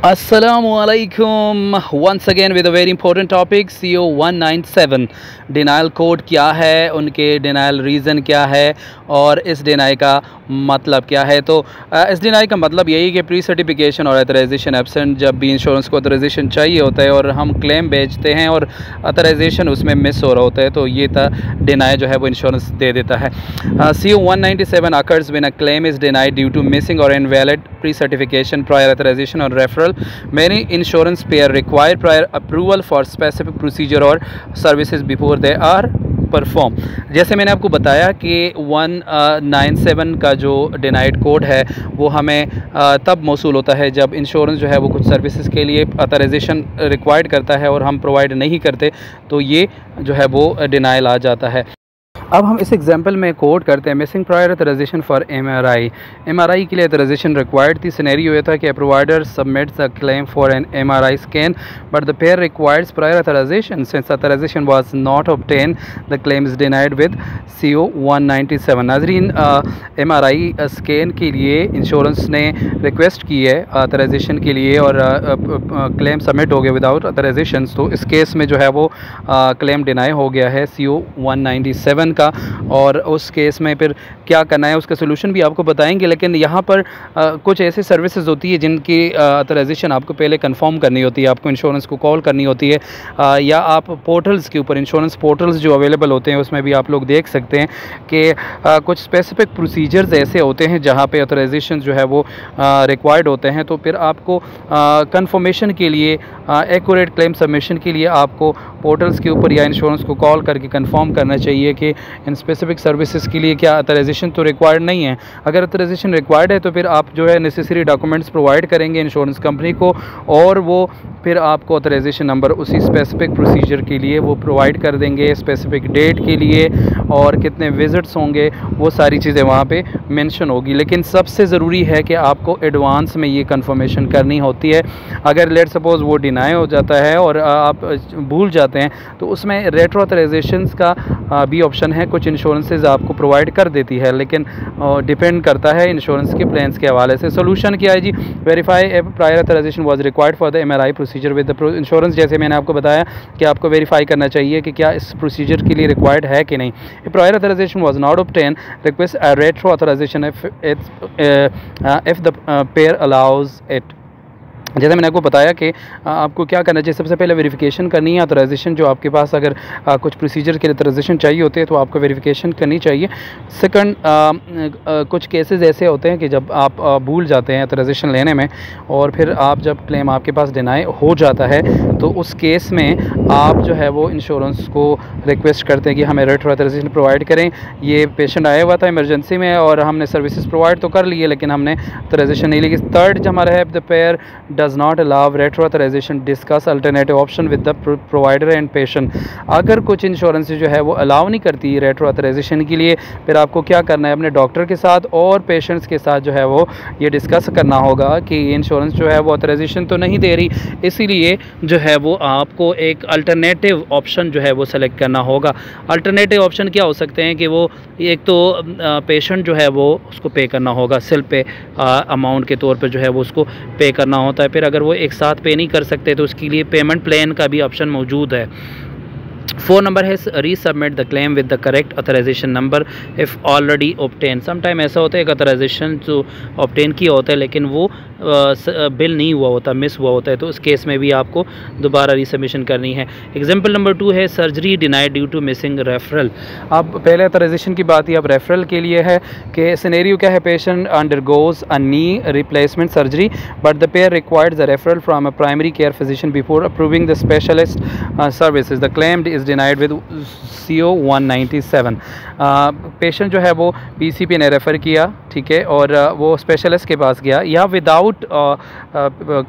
Assalamualaikum. Once again with a very important topic, CO 197 denial code क्या है, उनके denial reason क्या है और इस डिनाई का मतलब क्या है। तो इस डिनाई का मतलब यही कि प्री सर्टिफिकेशन और ऑथराइजेशन एब्सेंट, जब भी इंश्योरेंस को ऑथराइजेशन चाहिए होता है और हम क्लेम भेजते हैं और ऑथराइजेशन उसमें मिस हो रहा होता है, तो ये डिनाई जो है वो इंश्योरेंस दे देता है। CO 197 occurs when a claim is denied due to missing or invalid pre-certification, prior authorization or referral. Many insurance payer require prior approval for specific procedure or services before they are perform. जैसे मैंने आपको बताया कि 197 का जो denied code है वो हमें तब मौसूल होता है जब इंश्योरेंस जो है वो कुछ सर्विसेज के लिए ऑथराइजेशन रिक्वायर्ड करता है और हम प्रोवाइड नहीं करते, तो ये जो है वो डिनाइल आ जाता है। अब हम इस एग्जांपल में कोड करते हैं missing prior authorization for MRI के लिए ऑथराइजेशन रिक्वायर्ड थी। सिनेरियो ये था कि provider submits a claim for an MRI scan but the payer requires prior authorization. Since authorization was not obtain the claim is denied with CO 197। नाजरीन, MRI scan के लिए insurance ने request की है ऑथराइजेशन के लिए और क्लेम सबमिट हो गया विदाउट ऑथराइजेशन, तो इस केस में जो है वो क्लेम डिनाई हो गया है CO 197 का। और उस केस में फिर क्या करना है उसका सोल्यूशन भी आपको बताएंगे, लेकिन यहाँ पर कुछ ऐसी सर्विसेज होती है जिनकी ऑथराइजेशन आपको पहले कंफर्म करनी होती है, आपको इंश्योरेंस को कॉल करनी होती है या आप पोर्टल्स के ऊपर इंश्योरेंस पोर्टल्स जो अवेलेबल होते हैं उसमें भी आप लोग देख सकते हैं कि कुछ स्पेसिफिक प्रोसीजर्स ऐसे होते हैं जहाँ पे ऑथराइजेशन जो है वो रिक्वायर्ड होते हैं। तो फिर आपको कंफर्मेशन के लिए, एक्यूरेट क्लेम सबमिशन के लिए आपको पोर्टल्स के ऊपर या इंश्योरेंस को कॉल करके कंफर्म करना चाहिए कि इन स्पेसिफिक सर्विसेज के लिए क्या ऑथराइजेशन तो रिक्वायर्ड नहीं है। अगर ऑथराइजेशन रिक्वायर्ड है तो फिर आप जो है नेसेसरी डॉक्यूमेंट्स प्रोवाइड करेंगे इंश्योरेंस कंपनी को और वो फिर आपको ऑथराइजेशन नंबर उसी स्पेसिफिक प्रोसीजर के लिए वो प्रोवाइड कर देंगे, स्पेसिफिक डेट के लिए और कितने विजिट्स होंगे वो सारी चीज़ें वहाँ पे मेंशन होगी। लेकिन सबसे ज़रूरी है कि आपको एडवांस में ये कंफर्मेशन करनी होती है। अगर लेट सपोज़ वो डिनाई हो जाता है और आप भूल जाते हैं तो उसमें रेट्रो ऑथराइजेशन का भी ऑप्शन है। कुछ इंश्योरेंसेज आपको प्रोवाइड कर देती है, लेकिन डिपेंड करता है इंश्योरेंस के प्लान्स के हवाले से। सोल्यूशन क्या है जी? Verify if prior authorization was required for the MRI procedure with the insurance. जैसे मैंने आपको बताया कि आपको वेरीफाई करना चाहिए कि क्या इस प्रोसीजर के लिए रिक्वायर्ड है कि नहीं। If prior authorization was not obtain, request a retro authorization if the payer allows it. जैसे मैंने आपको बताया कि आपको क्या करना चाहिए, सबसे पहले वेरिफिकेशन करनी है ऑथराइजेशन जो आपके पास, अगर कुछ प्रोसीजर के लिए ऑथराइजेशन चाहिए होते हैं तो आपको वेरिफिकेशन करनी चाहिए। सेकंड, कुछ केसेस ऐसे होते हैं कि जब आप भूल जाते हैं ऑथराइजेशन लेने में और फिर आप जब क्लेम आपके पास डिनाई हो जाता है तो उस केस में आप जो है वो इंश्योरेंस को रिक्वेस्ट करते हैं कि हमें रेट्रो ऑथराइजेशन प्रोवाइड करें। ये पेशेंट आया हुआ था इमरजेंसी में और हमने सर्विसेज प्रोवाइड तो कर लिए लेकिन हमने ऑथराइजेशन नहीं ली। थर्ड जो हमारा है, the pair does not allow retro authorization, discuss alternative option with the provider and patient। अगर कुछ इंश्योरेंस जो है वो अलाउ नहीं करती रेट्रो ऑथराइजेशन के लिए, फिर आपको क्या करना है, अपने डॉक्टर के साथ और पेशेंट्स के साथ जो है वो ये डिस्कस करना होगा कि इंश्योरेंस जो है वो ऑथराइजेशन तो नहीं दे रही, इसीलिए जो है वो आपको एक अल्टरनेटिव ऑप्शन जो है वो सेलेक्ट करना होगा। अल्टरनेटिव ऑप्शन क्या हो सकते हैं कि वो एक तो पेशेंट जो है वो उसको पे करना होगा, सेल पे अमाउंट के तौर पर जो है वो उसको पे करना होता है। फिर अगर वो एक साथ पे नहीं कर सकते तो उसके लिए पेमेंट प्लान का भी ऑप्शन मौजूद है। 4 नंबर है resubmit the claim with the correct authorization number if already obtain. Sometime ऐसा होता है कि ऑथराइजेशन जो ऑब्टेन किया होता है लेकिन वो बिल नहीं हुआ होता, मिस हुआ होता है, तो उस केस में भी आपको दोबारा रीसबमिशन करनी है। एग्जांपल नंबर 2 है surgery denied due to missing referral. अब पहले ऑथराइजेशन की बात ही अब रेफरल के लिए है कि सिनेरियो क्या है, patient undergoes a knee replacement surgery but the pair required the referral from a primary care physician before approving the specialist services. The claim is denied with CO 197। Patient जो है वो PCP ने refer किया, ठीक है, और वो specialist के पास गया या विदाउट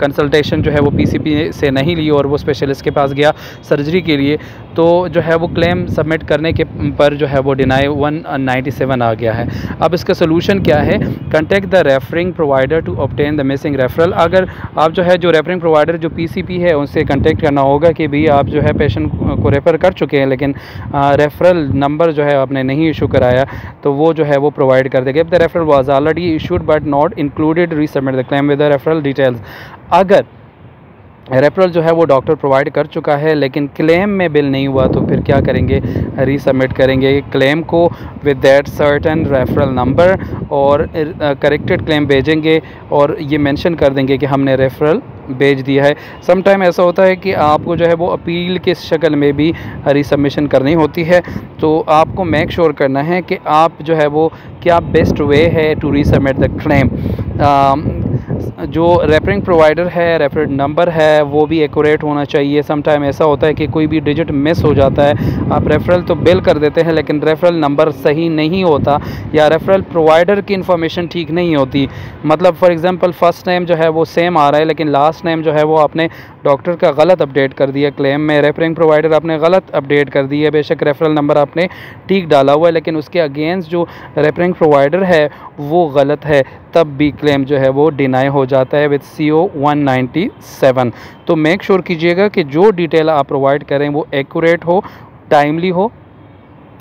कंसल्टेशन जो है वो PCP से नहीं ली और वो स्पेशलिस्ट के पास गया सर्जरी के लिए, तो जो है वो क्लेम सबमिट करने के पर जो है वो डिनाई 197 आ गया है। अब इसका सोल्यूशन क्या है, contact the referring provider to obtain the missing referral. अगर आप जो है जो रेफरिंग प्रोवाइडर जो PCP है उनसे कंटेक्ट करना होगा कि भाई आप जो है पेशेंट को रेफ़र कर चुके हैं लेकिन रेफरल नंबर जो है आपने नहीं इशू कराया, तो वो जो है वो प्रोवाइड कर देगा। If the referral was already issued but not included, resubmit the claim with the referral details. अगर रेफरल जो है वो डॉक्टर प्रोवाइड कर चुका है लेकिन क्लेम में बिल नहीं हुआ, तो फिर क्या करेंगे, रीसबमिट करेंगे क्लेम को with that certain referral number और करेक्टेड क्लेम भेजेंगे और ये मेंशन कर देंगे कि हमने रेफरल भेज दिया है। सम टाइम ऐसा होता है कि आपको जो है वो अपील की शक्ल में भी रीसबमिशन करनी होती है, तो आपको मेक श्योर करना है कि आप जो है वो क्या बेस्ट वे है टू रीसबमिट द क्लेम। जो रेफरिंग प्रोवाइडर है, रेफरेंस नंबर है, वो भी एक्यूरेट होना चाहिए। सम टाइम ऐसा होता है कि कोई भी डिजिट मिस हो जाता है, आप रेफरल तो बिल कर देते हैं लेकिन रेफरल नंबर सही नहीं होता या रेफरल प्रोवाइडर की इन्फॉर्मेशन ठीक नहीं होती। मतलब फॉर एग्जांपल फर्स्ट नेम जो है वो सेम आ रहा है लेकिन लास्ट नेम जो है वो आपने डॉक्टर का गलत अपडेट कर दिया क्लेम में, रेफरिंग प्रोवाइडर आपने गलत अपडेट कर दी है, बेशक रेफरल नंबर आपने ठीक डाला हुआ है लेकिन उसके अगेंस्ट जो रेफरिंग प्रोवाइडर है वो गलत है, तब भी क्लेम जो है वो डिनाई हो जाता है विद CO 197। तो मेक श्योर कीजिएगा कि जो डिटेल आप प्रोवाइड करें वो एक्यूरेट हो, टाइमली हो।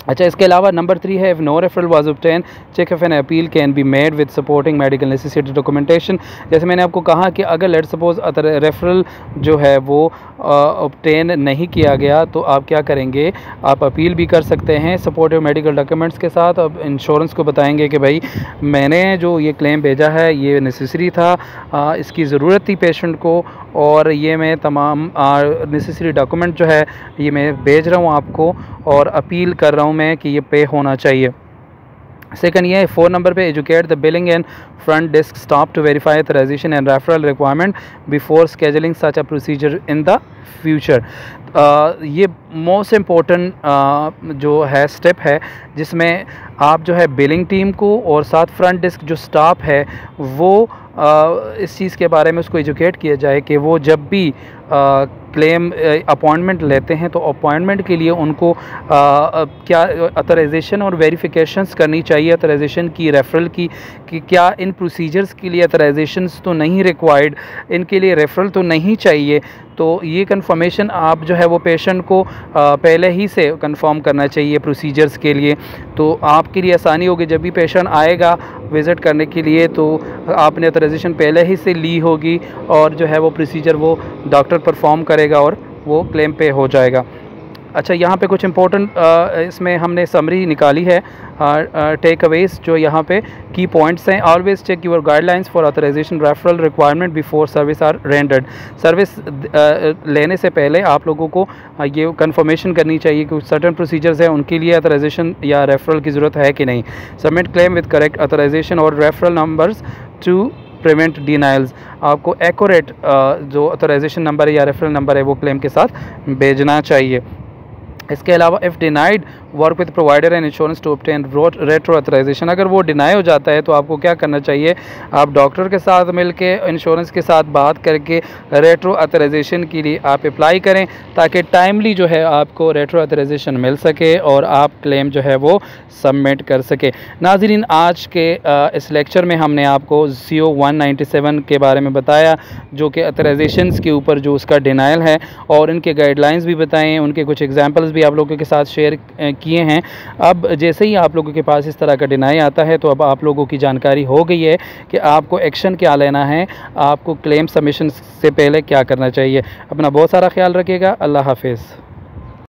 अच्छा, इसके अलावा नंबर 3 है, if no referral was obtain check if an appeal can be made with supporting medical necessity documentation. जैसे मैंने आपको कहा कि अगर लेट सपोज रेफरल जो है वो ऑब्टेन नहीं किया गया तो आप क्या करेंगे, आप अपील भी कर सकते हैं सपोर्टिव मेडिकल डॉक्यूमेंट्स के साथ। अब इंश्योरेंस को बताएंगे कि भाई मैंने जो ये क्लेम भेजा है ये नेसेसरी था, इसकी ज़रूरत थी पेशेंट को और ये मैं तमाम नेसेसरी डॉक्यूमेंट जो है ये मैं भेज रहा हूँ आपको और अपील कर रहा हूँ मैं कि ये पे होना चाहिए। सेकंड ये 4 नंबर पे, educate the billing and front desk staff to verify authorization and referral requirement before scheduling such a procedure in the future. ये मोस्ट इम्पोर्टेंट जो है स्टेप है जिसमें आप जो है बिलिंग टीम को और साथ फ्रंट डेस्क जो स्टाफ है वो इस चीज़ के बारे में उसको एजुकेट किया जाए कि वो जब भी क्लेम अपॉइंटमेंट लेते हैं तो अपॉइंटमेंट के लिए उनको क्या ऑथराइजेशन और वेरिफिकेशंस करनी चाहिए ऑथराइजेशन की, रेफरल की, कि क्या इन प्रोसीजर्स के लिए ऑथराइजेशंस तो नहीं रिक्वायर्ड, इनके लिए रेफरल तो नहीं चाहिए। तो ये कंफर्मेशन आप जो है वो पेशेंट को पहले ही से कंफर्म करना चाहिए प्रोसीजर्स के लिए, तो आपके लिए आसानी होगी। जब भी पेशेंट आएगा विज़िट करने के लिए तो आपने ऑथराइजेशन पहले ही से ली होगी और जो है वो प्रोसीजर वो डॉक्टर परफॉर्म करेगा और वो क्लेम पे हो जाएगा। अच्छा, यहाँ पे कुछ इंपॉर्टेंट इसमें हमने समरी निकाली है, टेक अवेज जो यहाँ पे की पॉइंट्स हैं। Always check your guidelines for authorization referral requirement before service are rendered. Service लेने से पहले आप लोगों को ये कंफर्मेशन करनी चाहिए कि सर्टन प्रोसीजर्स हैं उनके लिए ऑथराइजेशन या रेफरल की ज़रूरत है कि नहीं। Submit claim with correct authorization और referral numbers to prevent denials. आपको एक्यूरेट जो ऑथराइजेशन नंबर है या रेफरल नंबर है वो क्लेम के साथ भेजना चाहिए। इसके अलावा if denied work with provider and insurance to obtain retro authorization, अगर वो डिनाई हो जाता है तो आपको क्या करना चाहिए, आप डॉक्टर के साथ मिलके इंश्योरेंस के साथ बात करके रेट्रो ऑथराइजेशन के लिए आप अप्लाई करें ताकि टाइमली जो है आपको रेट्रो ऑथराइजेशन मिल सके और आप क्लेम जो है वो सबमिट कर सके। नाज़रीन, आज के इस लेक्चर में हमने आपको CO 197 के बारे में बताया जो कि ऑथराइजेशन के ऊपर जो उसका डिनाइल है और इनके गाइडलाइंस भी बताएँ, उनके कुछ एग्जाम्पल्स भी आप लोगों के साथ शेयर किए हैं। अब जैसे ही आप लोगों के पास इस तरह का डिनाई आता है तो अब आप लोगों की जानकारी हो गई है कि आपको एक्शन क्या लेना है, आपको क्लेम सबमिशन से पहले क्या करना चाहिए। अपना बहुत सारा ख्याल रखिएगा। अल्लाह हाफिज़।